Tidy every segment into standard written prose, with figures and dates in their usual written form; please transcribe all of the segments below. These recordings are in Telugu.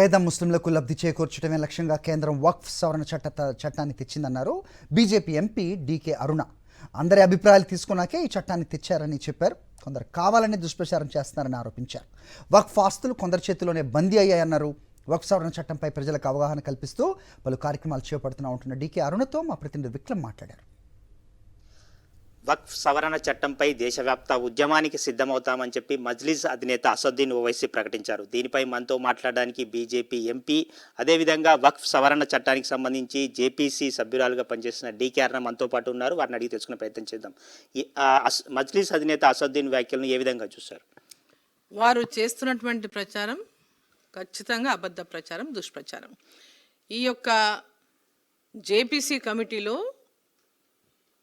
పేద ముస్లింలకు లబ్ధి చేకూర్చడమే లక్ష్యంగా కేంద్రం వక్ఫ్ సవరణ చట్టాన్ని తెచ్చిందన్నారు బీజేపీ ఎంపీ డీకే అరుణ. అందరి అభిప్రాయాలు తీసుకున్నాకే ఈ చట్టాన్ని తెచ్చారని చెప్పారు. కొందరు కావాలని దుష్ప్రచారం చేస్తున్నారని ఆరోపించారు. వక్ఫ్ ఆస్తులు కొందరి చేతిలోనే బందీ అయ్యాయన్నారు. వక్ఫ్ సవరణ చట్టంపై ప్రజలకు అవగాహన కల్పిస్తూ పలు కార్యక్రమాలు చేపడుతున్న డీకే అరుణతో మా ప్రతినిధి విక్రమ్ మాట్లాడారు. వక్ఫ్ సవరణ చట్టంపై దేశవ్యాప్త ఉద్యమానికి సిద్ధమవుతామని చెప్పి మజ్లిస్ అధినేత అసదుద్దీన్ ఓవైసీ ప్రకటించారు. దీనిపై మనతో మాట్లాడడానికి బీజేపీ ఎంపీ, అదేవిధంగా వక్ఫ్ సవరణ చట్టానికి సంబంధించి జేపీసీ సభ్యురాలుగా పనిచేస్తున్న డీకే అరుణ మనతో పాటు ఉన్నారు. వారిని అడిగి తెలుసుకునే ప్రయత్నం చేద్దాం. మజ్లిస్ అధినేత అసదుద్దీన్ వ్యాఖ్యలను ఏ విధంగా చూశారు? వారు చేస్తున్నటువంటి ప్రచారం ఖచ్చితంగా అబద్ధ ప్రచారం, దుష్ప్రచారం. ఈ యొక్క జేపీసీ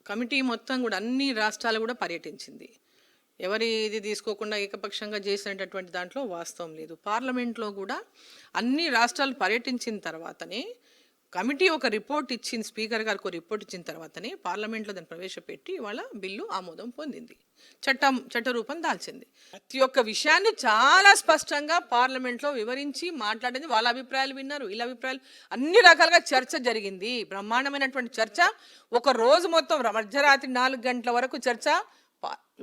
కమిటీ మొత్తం కూడా అన్ని రాష్ట్రాలు కూడా పర్యటించింది. ఎవరి ఇది తీసుకోకుండా ఏకపక్షంగా చేసినటువంటి దాంట్లో వాస్తవం లేదు. పార్లమెంట్లో కూడా అన్ని రాష్ట్రాలు పర్యటించిన తర్వాతనే కమిటీ ఒక రిపోర్ట్ ఇచ్చింది, స్పీకర్ గారికి ఒక రిపోర్ట్ ఇచ్చిన తర్వాతనే పార్లమెంట్లో దాన్ని ప్రవేశపెట్టి వాళ్ళ బిల్లు ఆమోదం పొందింది, చట్ట రూపం దాల్చింది. ప్రతి ఒక్క విషయాన్ని చాలా స్పష్టంగా పార్లమెంట్లో వివరించి మాట్లాడింది. వాళ్ళ అభిప్రాయాలు విన్నారు, వీళ్ళ అభిప్రాయాలు, అన్ని రకాలుగా చర్చ జరిగింది. బ్రహ్మాండమైనటువంటి చర్చ. ఒక రోజు మొత్తం మధ్యరాత్రి 4 గంటల వరకు చర్చ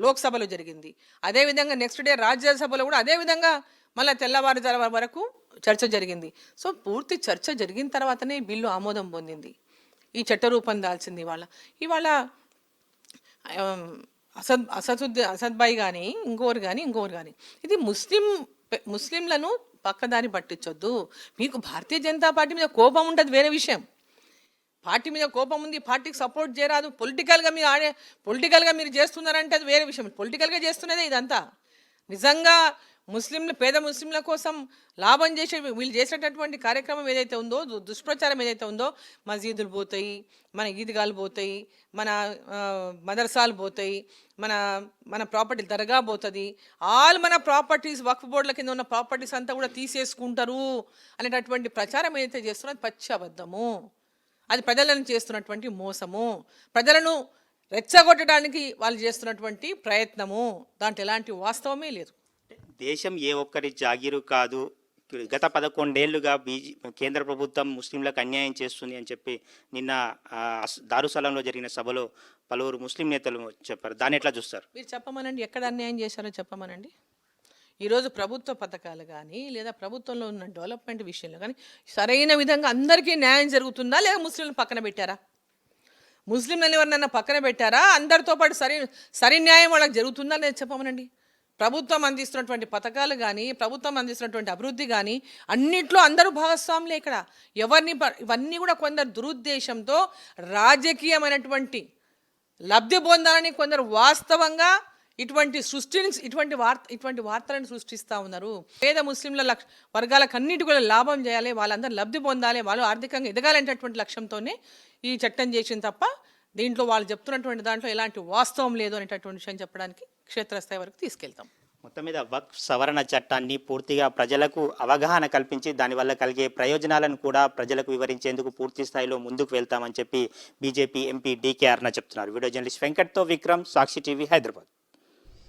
లోక్సభలో జరిగింది. అదేవిధంగా నెక్స్ట్ డే రాజ్యసభలో కూడా అదేవిధంగా మళ్ళీ తెల్లవారుజాము వరకు చర్చ జరిగింది. సో పూర్తి చర్చ జరిగిన తర్వాతనే బిల్లు ఆమోదం పొందింది, ఈ చట్ట రూపం దాల్చింది. ఇవాళ అసద్ భాయ్ కానీ ఇంకోరు కానీ ఇది ముస్లింలను పక్కదారి పట్టించొద్దు. మీకు భారతీయ జనతా పార్టీ మీద కోపం ఉంటుంది, వేరే విషయం. పార్టీ మీద కోపం ఉంది, పార్టీకి సపోర్ట్ చేయరాదు, పొలిటికల్గా మీరు చేస్తున్నారంటే అది వేరే విషయం. పొలిటికల్గా చేస్తున్నదే ఇదంతా. నిజంగా పేద ముస్లింల కోసం లాభం చేసే వీళ్ళు చేసేటటువంటి కార్యక్రమం ఏదైతే ఉందో, దుష్ప్రచారం ఏదైతే ఉందో, మసీదులు పోతాయి, మన ఈద్గాలు పోతాయి, మన మదర్సాలు పోతాయి, మన ప్రాపర్టీ దర్గా పోతుంది, మన ప్రాపర్టీస్ వక్ఫ్ బోర్డుల కింద ఉన్న ప్రాపర్టీస్ అంతా కూడా తీసేసుకుంటారు అనేటటువంటి ప్రచారం ఏదైతే చేస్తున్నో అది పచ్చి అబద్ధము. అది ప్రజలను చేస్తున్నటువంటి మోసము, ప్రజలను రెచ్చగొట్టడానికి వాళ్ళు చేస్తున్నటువంటి ప్రయత్నము. దాంట్లో ఎలాంటి వాస్తవమే లేదు. దేశం ఏ ఒక్కరి జాగీరు కాదు. గత 11 ఏళ్లుగా కేంద్ర ప్రభుత్వం ముస్లింలకు అన్యాయం చేస్తుంది అని చెప్పి నిన్న దారుసలంలో జరిగిన సభలో పలువురు ముస్లిం నేతలు చెప్పారు. దాన్ని ఎట్లా చూస్తారు? మీరు చెప్పమనండి, ఎక్కడ అన్యాయం చేశారో చెప్పమనండి. ఈరోజు ప్రభుత్వ పథకాలు కానీ లేదా ప్రభుత్వంలో ఉన్న డెవలప్మెంట్ విషయంలో కానీ సరైన విధంగా అందరికీ న్యాయం జరుగుతుందా, లేదా ముస్లింలను పక్కన పెట్టారా? ముస్లింలను ఎవరినైనా పక్కన పెట్టారా? అందరితో పాటు సరి న్యాయం వాళ్ళకి జరుగుతుందా లేదా చెప్పమనండి. ప్రభుత్వం అందిస్తున్నటువంటి పథకాలు కానీ, ప్రభుత్వం అందిస్తున్నటువంటి అభివృద్ధి కానీ అన్నిట్లో అందరూ భాగస్వాములే. ఇక్కడ ఇవన్నీ కూడా కొందరు దురుద్దేశంతో రాజకీయమైనటువంటి లబ్ధి పొందాలని కొందరు వాస్తవంగా ఇటువంటి వార్తలను సృష్టిస్తూ ఉన్నారు. పేద ముస్లింల వర్గాలకు అన్నిటి కూడా లాభం చేయాలి, వాళ్ళందరూ లబ్ధి పొందాలి, వాళ్ళు ఆర్థికంగా ఎదగాలనేటటువంటి లక్ష్యంతోనే ఈ చట్టం చేసింది తప్ప దీంట్లో వాళ్ళు చెప్తున్నటువంటి దాంట్లో ఎలాంటి వాస్తవం లేదు అనేటటువంటి విషయం చెప్పడానికి క్షేత్రస్థాయి వరకు తీసుకెళ్తాం. మొత్తం మీద వక్ఫ్ సవరణ చట్టాన్ని పూర్తిగా ప్రజలకు అవగాహన కల్పించి దానివల్ల కలిగే ప్రయోజనాలను కూడా ప్రజలకు వివరించేందుకు పూర్తి స్థాయిలో ముందుకు వెళ్తామని చెప్పి బీజేపీ ఎంపీ డీకే అరుణ చెప్తున్నారు. వీడియో జర్నలిస్ట్ వెంకట్తో విక్రమ్, సాక్షి టీవీ, హైదరాబాద్.